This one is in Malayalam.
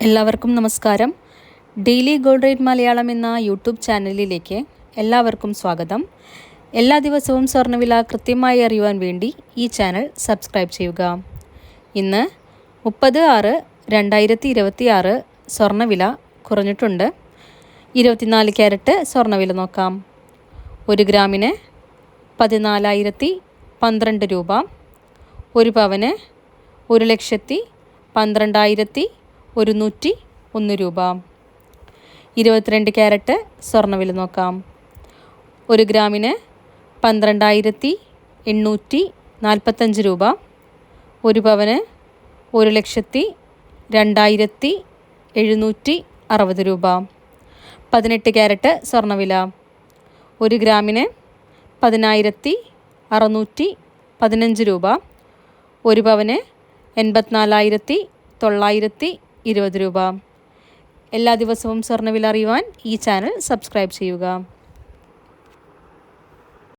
എല്ലാവർക്കും നമസ്കാരം. ഡെയിലി ഗോൾഡ് റേറ്റ് മലയാളം എന്ന യൂട്യൂബ് ചാനലിലേക്ക് എല്ലാവർക്കും സ്വാഗതം. എല്ലാ ദിവസവും സ്വർണ്ണവില കൃത്യമായി അറിയുവാൻ വേണ്ടി ഈ ചാനൽ സബ്സ്ക്രൈബ് ചെയ്യുക. ഇന്ന് 30/6/2026 സ്വർണ്ണവില കുറഞ്ഞിട്ടുണ്ട്. 24 ക്യാരറ്റ് സ്വർണ്ണവില നോക്കാം. 1 ഗ്രാമിന് 14,012 രൂപ. 1 പവന് 1,12,101 രൂപ. 22 ക്യാരറ്റ് സ്വർണ്ണവില നോക്കാം. 1 ഗ്രാമിന് 12,845 രൂപ. 1 പവന് 1,02,760 രൂപ. 18 ക്യാരറ്റ് സ്വർണ്ണവില 1 ഗ്രാമിന് 10,615 രൂപ. 1 പവന് 84,920 രൂപ. എല്ലാ ദിവസവും സ്വർണ്ണവില അറിയുവാൻ ഈ ചാനൽ സബ്സ്ക്രൈബ് ചെയ്യുക.